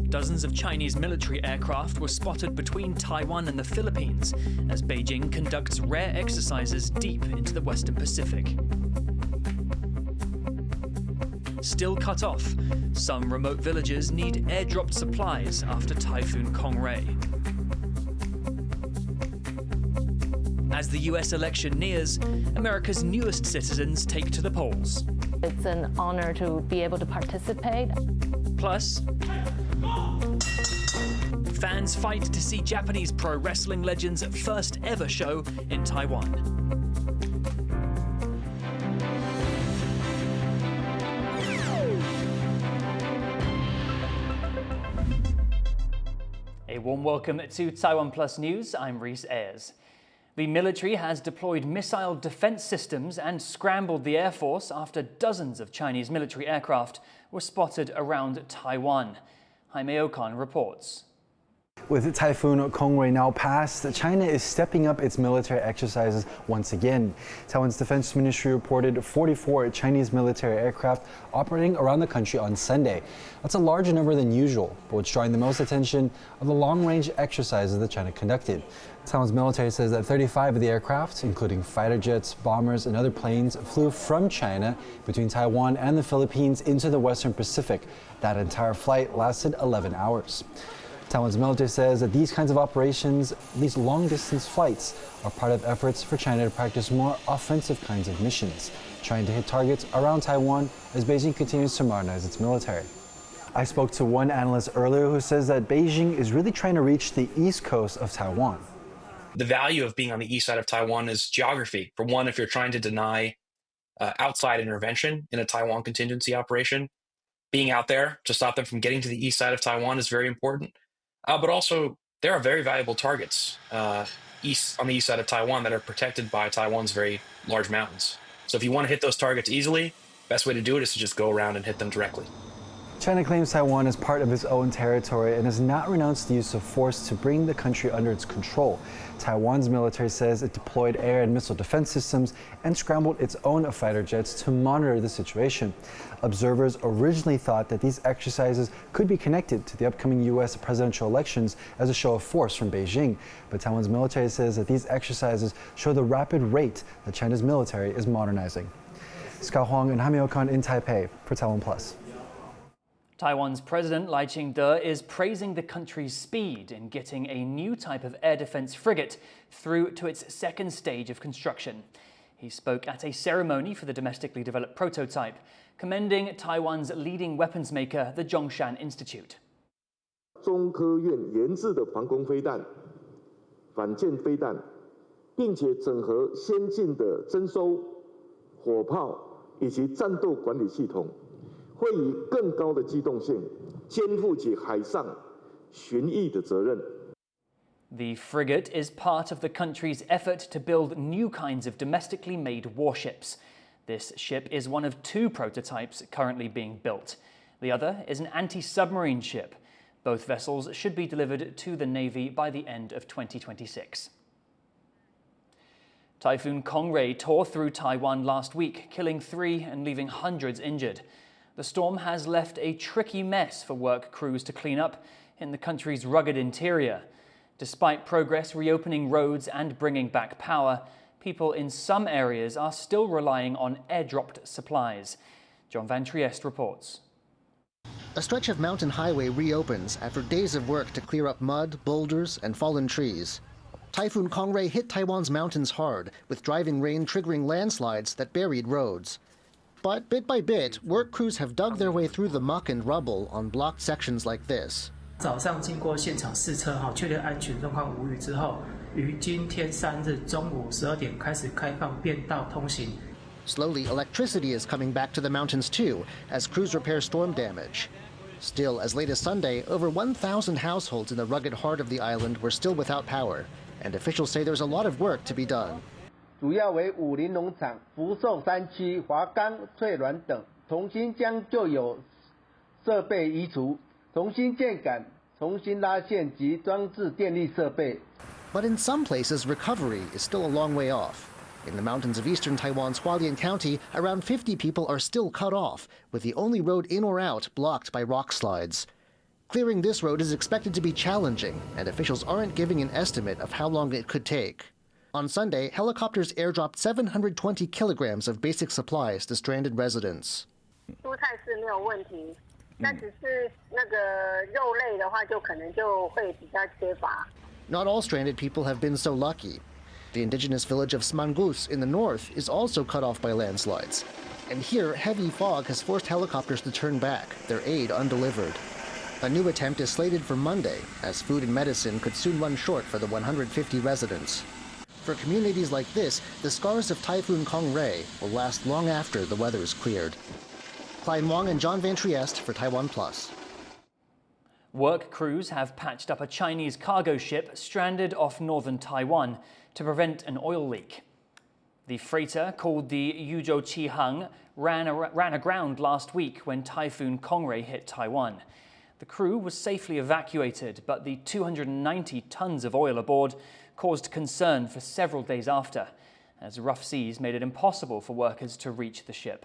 Dozens of Chinese military aircraft were spotted between Taiwan and the Philippines as Beijing conducts rare exercises deep into the Western Pacific. Still cut off, some remote villages need airdropped supplies after Typhoon Kong-rey. As the US election nears, America's newest citizens take to the polls. It's an honor to be able to participate. Plus, fans fight to see Japanese pro wrestling legends' first ever show in Taiwan. A warm welcome to TaiwanPlus News. I'm Rhys Ayers. The military has deployed missile defense systems and scrambled the Air Force after dozens of Chinese military aircraft were spotted around Taiwan. Jaime Ocon reports. With Typhoon Kong-rey now past, China is stepping up its military exercises once again. Taiwan's Defense Ministry reported 44 Chinese military aircraft operating around the country on Sunday. That's a larger number than usual, but what's drawing the most attention are the long-range exercises that China conducted. Taiwan's military says that 35 of the aircraft, including fighter jets, bombers, and other planes, flew from China between Taiwan and the Philippines into the Western Pacific. That entire flight lasted 11 hours. Taiwan's military says that these kinds of operations, these long-distance flights, are part of efforts for China to practice more offensive kinds of missions, trying to hit targets around Taiwan as Beijing continues to modernize its military. I spoke to one analyst earlier who says that Beijing is really trying to reach the east coast of Taiwan. The value of being on the east side of Taiwan is geography. For one, if you're trying to deny outside intervention in a Taiwan contingency operation, being out there to stop them from getting to the east side of Taiwan is very important. But also, there are very valuable targets on the east side of Taiwan that are protected by Taiwan's very large mountains. So if you want to hit those targets easily, best way to do it is to just go around and hit them directly. China claims Taiwan is part of its own territory and has not renounced the use of force to bring the country under its control. Taiwan's military says it deployed air and missile defense systems and scrambled its own fighter jets to monitor the situation. Observers originally thought that these exercises could be connected to the upcoming U.S. presidential elections as a show of force from Beijing. But Taiwan's military says that these exercises show the rapid rate that China's military is modernizing. Scott Huang and Jaime Ocon in Taipei for TaiwanPlus. Taiwan's President Lai Ching-te is praising the country's speed in getting a new type of air defense frigate through to its second stage of construction. He spoke at a ceremony for the domestically developed prototype, commending Taiwan's leading weapons maker, the Zhongshan Institute. 中科院研制的防空飞弹、反舰飞弹，并且整合先进的征收、火炮以及战斗管理系统。 会以更高的机动性肩负起海上巡弋的责任。 The frigate is part of the country's effort to build new kinds of domestically made warships. This ship is one of two prototypes currently being built. The other is an anti-submarine ship. Both vessels should be delivered to the Navy by the end of 2026. Typhoon Kong-rey tore through Taiwan last week, killing 3 and leaving hundreds injured. The storm has left a tricky mess for work crews to clean up in the country's rugged interior. Despite progress reopening roads and bringing back power, people in some areas are still relying on airdropped supplies. John Van Trieste reports. A stretch of mountain highway reopens after days of work to clear up mud, boulders, and fallen trees. Typhoon Kong-rey hit Taiwan's mountains hard, with driving rain triggering landslides that buried roads. But bit by bit, work crews have dug their way through the muck and rubble on blocked sections like this. 早上经过现场试车确认安全状况无虞之后，于今天3日中午12点开始开放便道通行。 Slowly, electricity is coming back to the mountains too, as crews repair storm damage. Still, as late as Sunday, over 1,000 households in the rugged heart of the island were still without power, and officials say there's a lot of work to be done. 主要为武林农场、福寿山区、华冈、翠峦等，重新将旧有设备移除，重新建杆、重新拉线及装置电力设备。 But in some places, recovery is still a long way off. In the mountains of eastern Taiwan's Hualien County, around 50 people are still cut off, with the only road in or out blocked by rock slides. Clearing this road is expected to be challenging, and officials aren't giving an estimate of how long it could take. On Sunday, helicopters airdropped 720 kilograms of basic supplies to stranded residents. Not all stranded people have been so lucky. The indigenous village of Smangus in the north is also cut off by landslides. And here, heavy fog has forced helicopters to turn back, their aid undelivered. A new attempt is slated for Monday, as food and medicine could soon run short for the 150 residents. For communities like this, the scars of Typhoon Kong-rey will last long after the weather is cleared. Klein Wang and John Van Trieste for TaiwanPlus. Work crews have patched up a Chinese cargo ship stranded off northern Taiwan to prevent an oil leak. The freighter, called the Yuzhou Qihang, ran aground last week when Typhoon Kong-rey hit Taiwan. The crew was safely evacuated, but the 290 tons of oil aboard caused concern for several days after, as rough seas made it impossible for workers to reach the ship.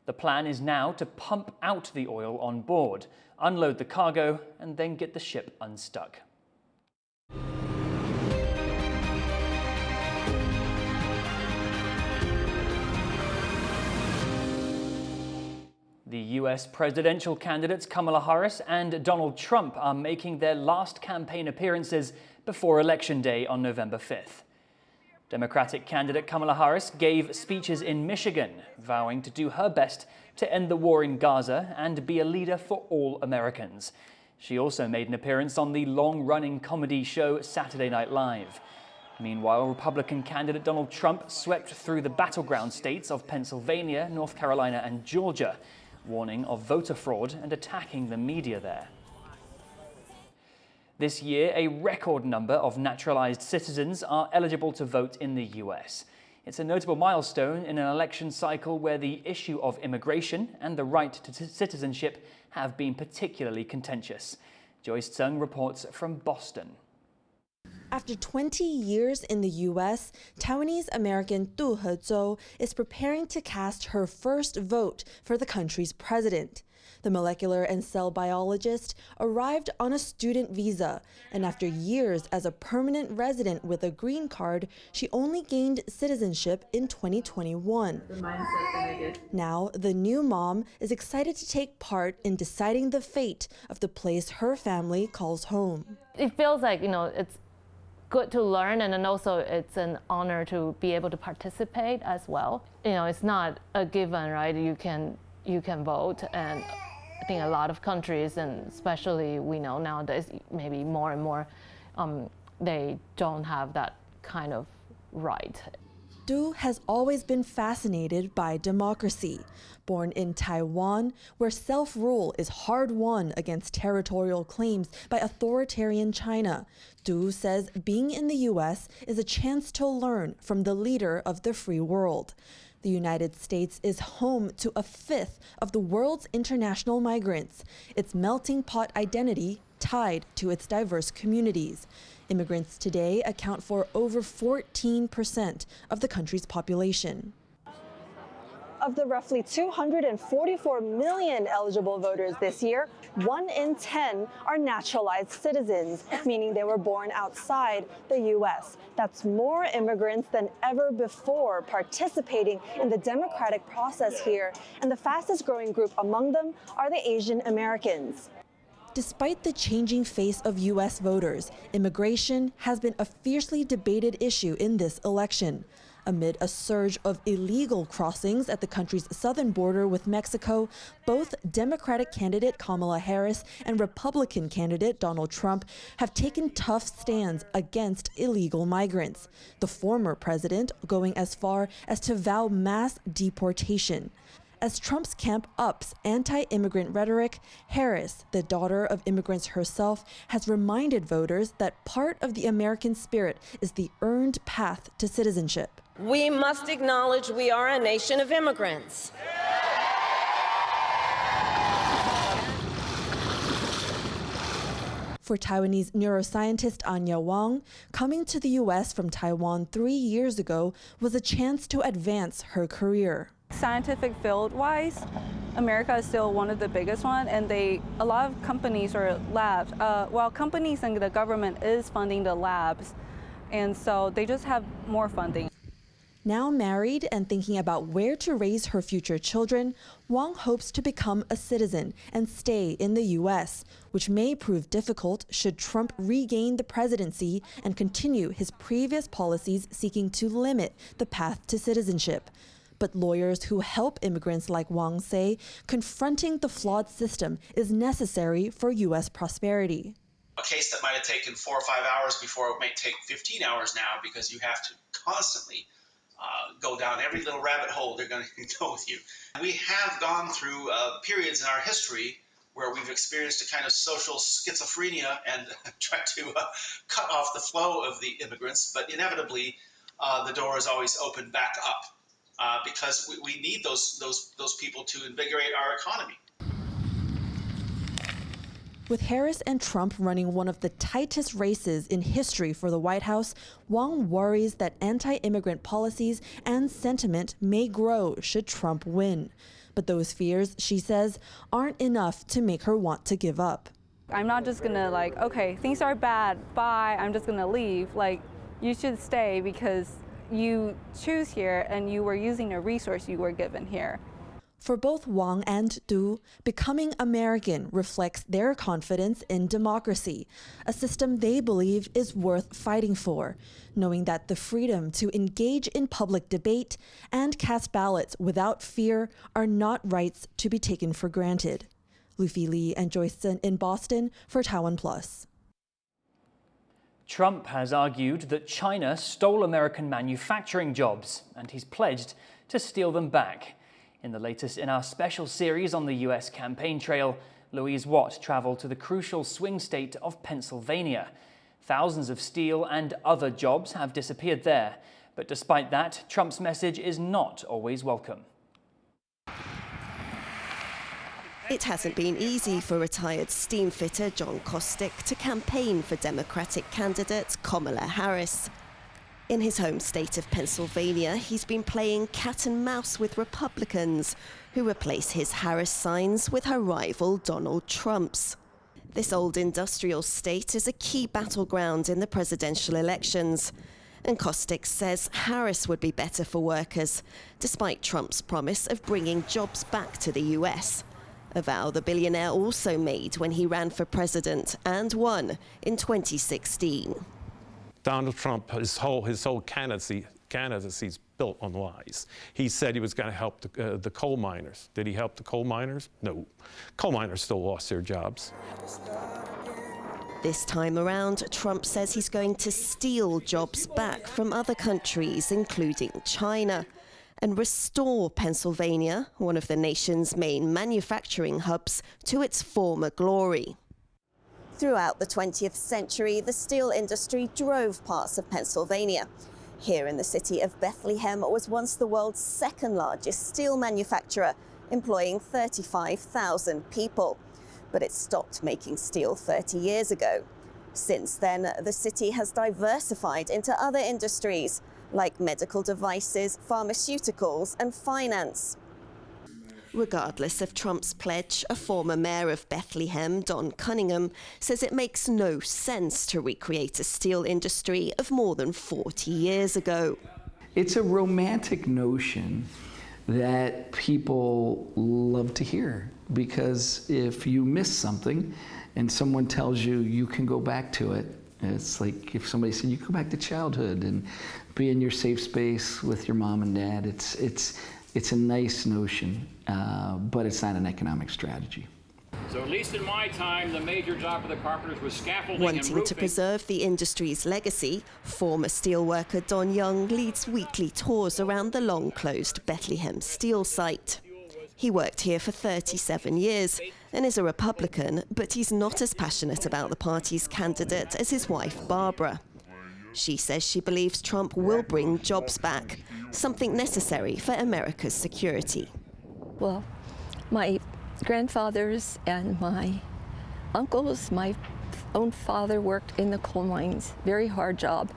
The plan is now to pump out the oil on board, unload the cargo, and then get the ship unstuck. The US presidential candidates Kamala Harris and Donald Trump are making their last campaign appearances before Election Day on November 5th. Democratic candidate Kamala Harris gave speeches in Michigan, vowing to do her best to end the war in Gaza and be a leader for all Americans. She also made an appearance on the long-running comedy show Saturday Night Live. Meanwhile, Republican candidate Donald Trump swept through the battleground states of Pennsylvania, North Carolina, and Georgia, warning of voter fraud and attacking the media there. This year, a record number of naturalized citizens are eligible to vote in the US. It's a notable milestone in an election cycle where the issue of immigration and the right to citizenship have been particularly contentious. Joyce Tseng reports from Boston. After 20 years in the U.S., Taiwanese-American Du Hezhou is preparing to cast her first vote for the country's president. The molecular and cell biologist arrived on a student visa, and after years as a permanent resident with a green card, she only gained citizenship in 2021. Now, the new mom is excited to take part in deciding the fate of the place her family calls home. It feels like, it's good to learn, and then also it's an honor to be able to participate as well. It's not a given, right? You can vote, and I think a lot of countries, and especially we know nowadays, maybe more and more, they don't have that kind of right. Du has always been fascinated by democracy. Born in Taiwan, where self-rule is hard-won against territorial claims by authoritarian China, Du says being in the U.S. is a chance to learn from the leader of the free world. The United States is home to a fifth of the world's international migrants, its melting pot identity tied to its diverse communities. Immigrants today account for over 14% of the country's population. Of the roughly 244 million eligible voters this year, 1 in 10 are naturalized citizens, meaning they were born outside the U.S. That's more immigrants than ever before participating in the democratic process here, and the fastest growing group among them are the Asian Americans. Despite the changing face of U.S. voters, immigration has been a fiercely debated issue in this election. Amid a surge of illegal crossings at the country's southern border with Mexico, both Democratic candidate Kamala Harris and Republican candidate Donald Trump have taken tough stands against illegal migrants, the former president going as far as to vow mass deportation. As Trump's camp ups anti-immigrant rhetoric, Harris, the daughter of immigrants herself, has reminded voters that part of the American spirit is the earned path to citizenship. We must acknowledge we are a nation of immigrants. For Taiwanese neuroscientist Anya Wang, coming to the U.S. from Taiwan 3 years ago was a chance to advance her career. Scientific field-wise, America is still one of the biggest ones, and a lot of companies or labs, well, companies and the government is funding the labs, and so they just have more funding. Now married and thinking about where to raise her future children, Wang hopes to become a citizen and stay in the U.S., which may prove difficult should Trump regain the presidency and continue his previous policies seeking to limit the path to citizenship. But lawyers who help immigrants like Wang say confronting the flawed system is necessary for U.S. prosperity. A case that might have taken 4 or 5 hours before it may take 15 hours now because you have to constantly go down every little rabbit hole they're going to go with you. We have gone through periods in our history where we've experienced a kind of social schizophrenia and tried to cut off the flow of the immigrants, but inevitably the door is always opened back up. Because we need those people to invigorate our economy. With Harris and Trump running one of the tightest races in history for the White House, Wang worries that anti-immigrant policies and sentiment may grow should Trump win. But those fears, she says, aren't enough to make her want to give up. I'm not just gonna okay, things are bad, bye, I'm just gonna leave. You should stay because you choose here and you were using a resource you were given here. For both Wang and Du, becoming American reflects their confidence in democracy, a system they believe is worth fighting for, knowing that the freedom to engage in public debate and cast ballots without fear are not rights to be taken for granted. Luffy Lee and Joyce Sun in Boston for TaiwanPlus. Trump has argued that China stole American manufacturing jobs, and he's pledged to steal them back. In the latest in our special series on the U.S. campaign trail, Louise Watt traveled to the crucial swing state of Pennsylvania. Thousands of steel and other jobs have disappeared there, but despite that, Trump's message is not always welcome. It hasn't been easy for retired steamfitter John Kostick to campaign for Democratic candidate Kamala Harris. In his home state of Pennsylvania, he's been playing cat and mouse with Republicans, who replace his Harris signs with her rival Donald Trump's. This old industrial state is a key battleground in the presidential elections. And Kostick says Harris would be better for workers, despite Trump's promise of bringing jobs back to the US. A vow the billionaire also made when he ran for president and won in 2016. Donald Trump, his whole candidacy is built on lies. He said he was going to help the coal miners. Did he help the coal miners? No. Coal miners still lost their jobs. This time around, Trump says he's going to steal jobs back from other countries, including China, and restore Pennsylvania, one of the nation's main manufacturing hubs, to its former glory. Throughout the 20th century, the steel industry drove parts of Pennsylvania. Here in the city of Bethlehem was once the world's second largest steel manufacturer, employing 35,000 people. But it stopped making steel 30 years ago. Since then, the city has diversified into other industries, like medical devices, pharmaceuticals, and finance. Regardless of Trump's pledge, a former mayor of Bethlehem, Don Cunningham, says it makes no sense to recreate a steel industry of more than 40 years ago. It's a romantic notion that people love to hear, because if you miss something and someone tells you you can go back to it, it's like if somebody said you go back to childhood and be in your safe space with your mom and dad. It's a nice notion, but it's not an economic strategy. So at least in my time, the major job for the carpenters was scaffolding and roofing. Wanting to preserve the industry's legacy, former steelworker Don Young leads weekly tours around the long-closed Bethlehem steel site. He worked here for 37 years and is a Republican, but he's not as passionate about the party's candidate as his wife, Barbara. She says she believes Trump will bring jobs back, something necessary for America's security. Well, my grandfathers and my uncles, my own father worked in the coal mines, very hard job.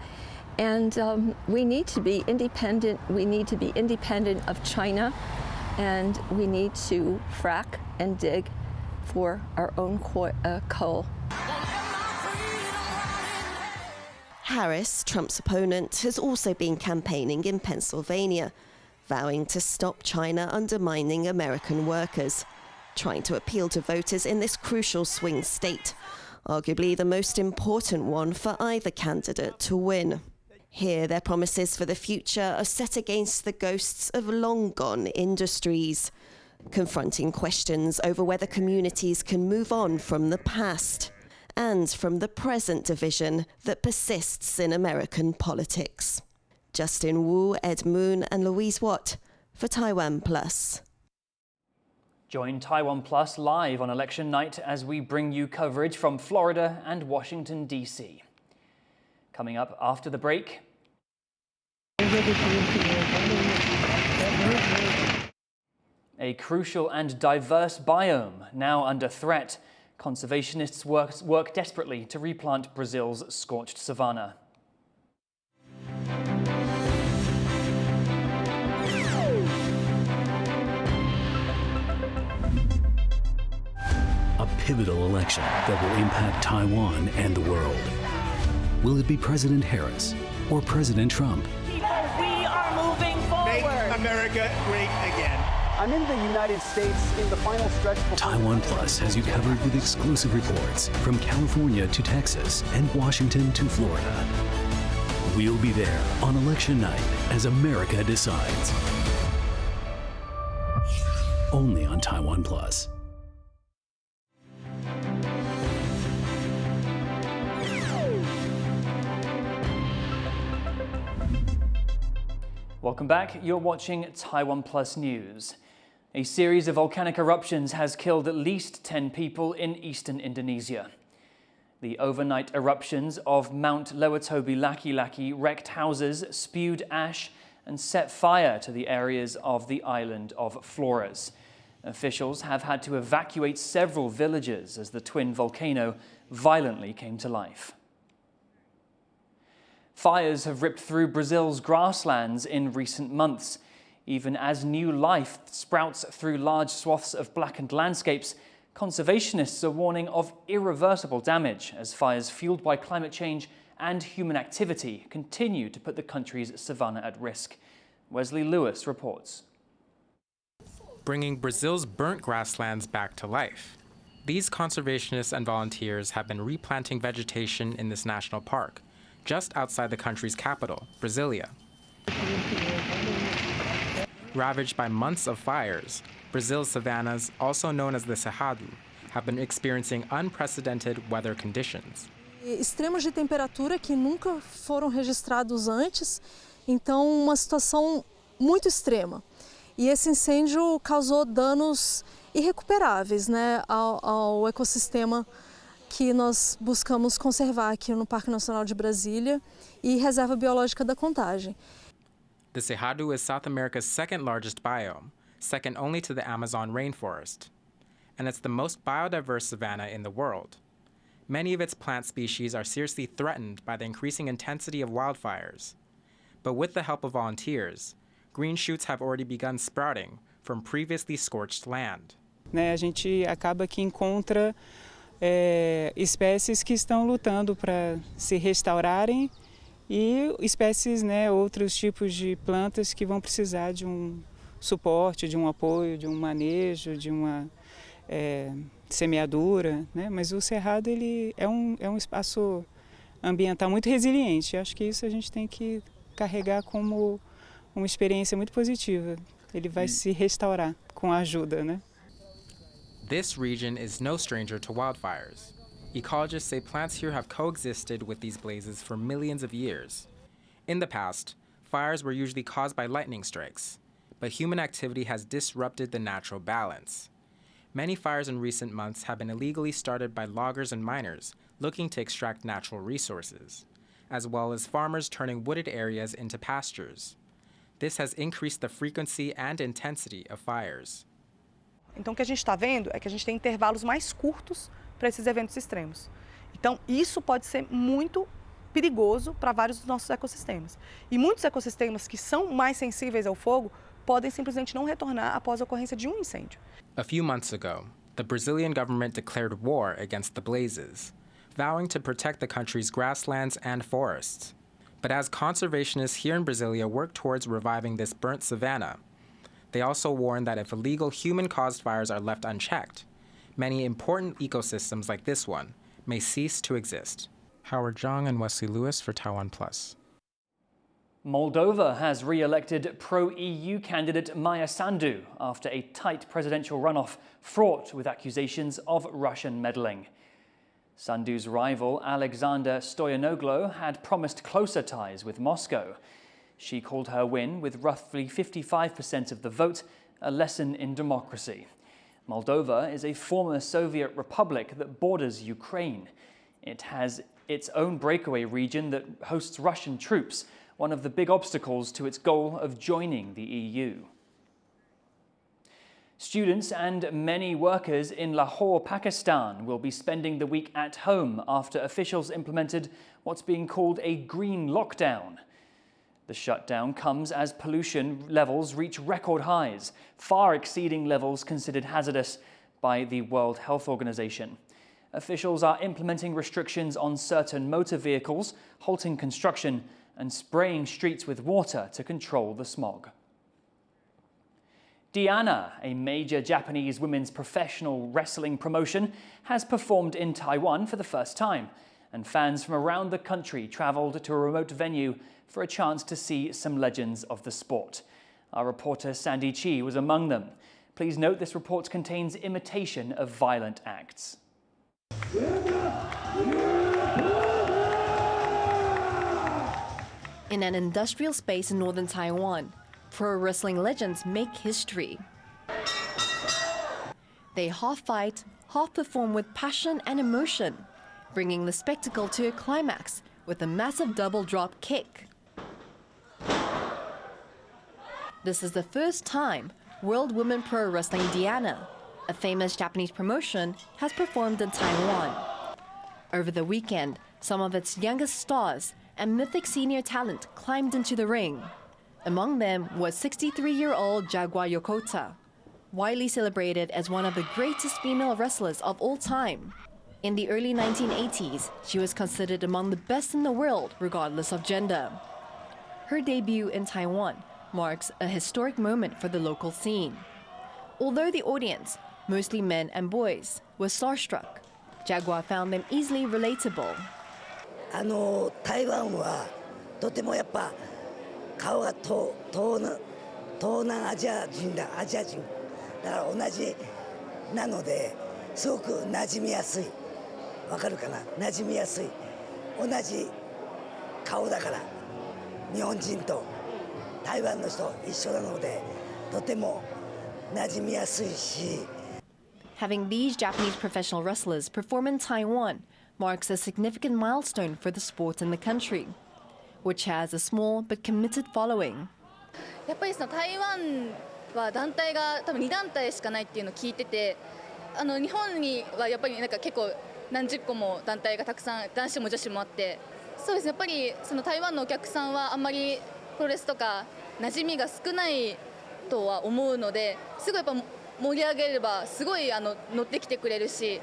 And we need to be independent. We need to be independent of China, and we need to frack and dig for our own coal. Harris, Trump's opponent, has also been campaigning in Pennsylvania, vowing to stop China undermining American workers, trying to appeal to voters in this crucial swing state, arguably the most important one for either candidate to win. Here, their promises for the future are set against the ghosts of long-gone industries, confronting questions over whether communities can move on from the past and from the present division that persists in American politics. Justin Wu, Ed Moon and Louise Watt for TaiwanPlus. Join TaiwanPlus live on election night as we bring you coverage from Florida and Washington, D.C. Coming up after the break. A crucial and diverse biome now under threat. Conservationists work desperately to replant Brazil's scorched savanna. A pivotal election that will impact Taiwan and the world. Will it be President Harris or President Trump? People, we are moving forward. Make America great again. I'm in the United States in the final stretch. TaiwanPlus has you covered with exclusive reports from California to Texas and Washington to Florida. We'll be there on election night as America decides. Only on TaiwanPlus. Welcome back. You're watching TaiwanPlus News. A series of volcanic eruptions has killed at least 10 people in eastern Indonesia. The overnight eruptions of Mount Lewatobi Laki-Laki wrecked houses, spewed ash, and set fire to the areas of the island of Flores. Officials have had to evacuate several villages as the twin volcano violently came to life. Fires have ripped through Brazil's grasslands in recent months. Even as new life sprouts through large swaths of blackened landscapes, conservationists are warning of irreversible damage as fires fueled by climate change and human activity continue to put the country's savanna at risk. Wesley Lewis reports. Bringing Brazil's burnt grasslands back to life. These conservationists and volunteers have been replanting vegetation in this national park, just outside the country's capital, Brasilia. Ravaged by months of fires, Brazil's savannas, also known as the Cerrado, have been experiencing unprecedented weather conditions. Extremos de temperatura que nunca foram registrados antes, então uma situação muito extrema. E esse incêndio causou danos irrecuperáveis, né, ao ecossistema que nós buscamos conservar aqui no Parque Nacional de Brasília e Reserva Biológica da Contagem. The Cerrado is South America's second largest biome, second only to the Amazon rainforest. And it's the most biodiverse savanna in the world. Many of its plant species are seriously threatened by the increasing intensity of wildfires. But with the help of volunteers, green shoots have already begun sprouting from previously scorched land. A gente acaba que encontra espécies que estão lutando para se restaurarem e espécies, outros tipos de plantas que vão precisar de suporte, de apoio, de manejo, de uma semeadura, Mas o Cerrado ele é um espaço ambiental muito resiliente. Acho que isso a gente tem que carregar como uma experiência muito positiva. Ele vai se restaurar com a ajuda, This region is no stranger to wildfires. Ecologists say plants here have coexisted with these blazes for millions of years. In the past, fires were usually caused by lightning strikes, but human activity has disrupted the natural balance. Many fires in recent months have been illegally started by loggers and miners looking to extract natural resources, as well as farmers turning wooded areas into pastures. This has increased the frequency and intensity of fires. Então, o que a gente está vendo é que a gente tem intervalos mais curtos para esses eventos extremos. Então, isso pode ser muito perigoso para vários dos nossos ecossistemas. E muitos ecossistemas que são mais sensíveis ao fogo podem simplesmente não retornar após a ocorrência de um incêndio. A few months ago, the Brazilian government declared war against the blazes, vowing to protect the country's grasslands and forests. But as conservationists here in Brasilia work towards reviving this burnt savanna, they also warn that if illegal human-caused fires are left unchecked, many important ecosystems like this one may cease to exist. Howard Zhang and Wesley Lewis for TaiwanPlus. Moldova has re-elected pro-EU candidate Maia Sandu after a tight presidential runoff fraught with accusations of Russian meddling. Sandu's rival, Alexander Stoyanoglu, had promised closer ties with Moscow. She called her win, with roughly 55% of the vote, a lesson in democracy. Moldova is a former Soviet republic that borders Ukraine. It has its own breakaway region that hosts Russian troops, one of the big obstacles to its goal of joining the EU. Students and many workers in Lahore, Pakistan will be spending the week at home after officials implemented what's being called a green lockdown. The shutdown comes as pollution levels reach record highs, far exceeding levels considered hazardous by the World Health Organization. Officials are implementing restrictions on certain motor vehicles, halting construction, and spraying streets with water to control the smog. Diana, a major Japanese women's professional wrestling promotion, has performed in Taiwan for the first time, and fans from around the country travelled to a remote venue for a chance to see some legends of the sport. Our reporter Sandy Chi was among them. Please note this report contains imitation of violent acts. In an industrial space in northern Taiwan, pro wrestling legends make history. They half fight, half perform with passion and emotion, bringing the spectacle to a climax with a massive double drop kick. This is the first time World Women Pro Wrestling Diana, a famous Japanese promotion, has performed in Taiwan. Over the weekend, some of its youngest stars and mythic senior talent climbed into the ring. Among them was 63-year-old Jaguar Yokota, widely celebrated as one of the greatest female wrestlers of all time. In the early 1980s, she was considered among the best in the world, regardless of gender. Her debut in Taiwan marks a historic moment for the local scene. Although the audience, mostly men and boys, was starstruck, Jaguar found them easily relatable. 台湾はとてもやっぱ顔が東南アジア人だから同じなのですごく馴染みやすいわかるかな馴染みやすい同じ顔だから日本人と台湾の人一緒なのでとても馴染みやすいし Having these Japanese professional wrestlers perform in Taiwan marks a significant milestone for the sport in the country, which has a small but committed following. やっぱりその台湾は団体が多分2団体しかないっていうのを聞いてて、日本にはやっぱりなんか結構何十個も団体がたくさん男子も女子もあって、そうですねやっぱりその台湾のお客さんはあんまりプロレスとか馴染みが少ないとは思うので、すごいやっぱ盛り上げればすごい乗ってきてくれるし。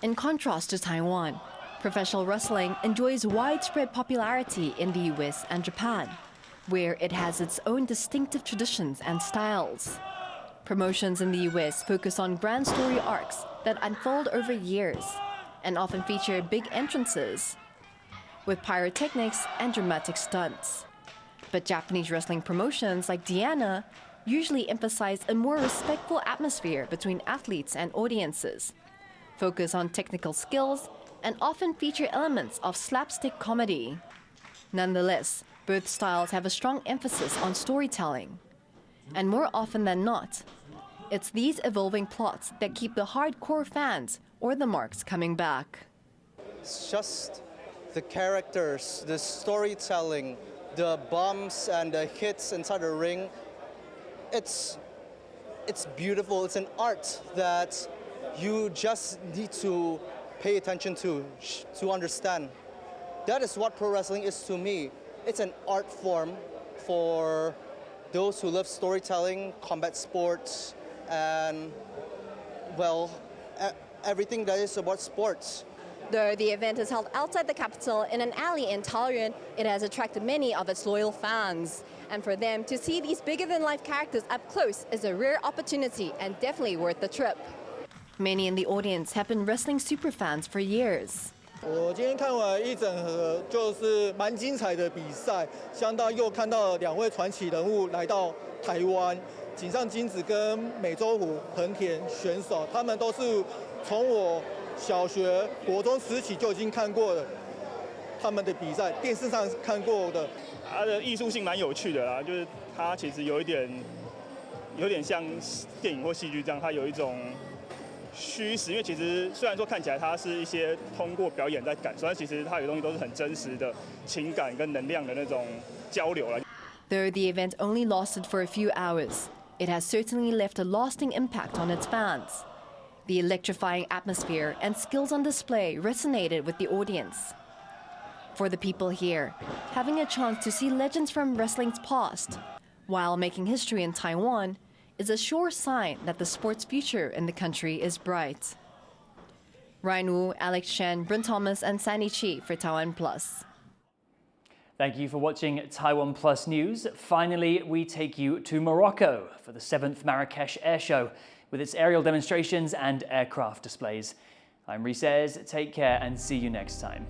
In contrast to Taiwan, professional wrestling enjoys widespread popularity in the US and Japan, where it has its own distinctive traditions and styles. Promotions in the US focus on grand story arcs that unfold over years and often feature big entrances with pyrotechnics and dramatic stunts. But Japanese wrestling promotions like Diana usually emphasize a more respectful atmosphere between athletes and audiences, focus on technical skills, and often feature elements of slapstick comedy. Nonetheless, both styles have a strong emphasis on storytelling. And more often than not, it's these evolving plots that keep the hardcore fans or the marks coming back. It's just the characters, the storytelling, the bumps and the hits inside the ring. It's beautiful. It's an art that you just need to pay attention to understand. That is what pro wrestling is to me. It's an art form for those who love storytelling, combat sports, and, well, everything that is about sports. Though the event is held outside the capital in an alley in Taoyuan, it has attracted many of its loyal fans. And for them to see these bigger-than-life characters up close is a rare opportunity and definitely worth the trip. Many in the audience have been wrestling superfans for years. 我今天看完一整盒，就是蛮精彩的比赛，相当又看到2位传奇人物来到台湾，井上金子跟美洲虎横田选手，他们都是从我小学、国中时期就已经看过了他们的比赛，电视上看过的。它的艺术性蛮有趣的啦，就是它其实有点像电影或戏剧这样，它有一种虚实，因为其实虽然说看起来它是一些通过表演在感受，但其实它有东西都是很真实的情感跟能量的那种交流啦。Though the event only lasted for a few hours, it has certainly left a lasting impact on its fans. The electrifying atmosphere and skills on display resonated with the audience. For the people here, having a chance to see legends from wrestling's past while making history in Taiwan is a sure sign that the sport's future in the country is bright. Ryan Wu, Alex Chen, Bryn Thomas, and Sandy Chi for TaiwanPlus. Thank you for watching TaiwanPlus News. Finally, we take you to Morocco for the 7th Marrakesh Air Show with its aerial demonstrations and aircraft displays. I'm Rhys Ayres. Take care and see you next time.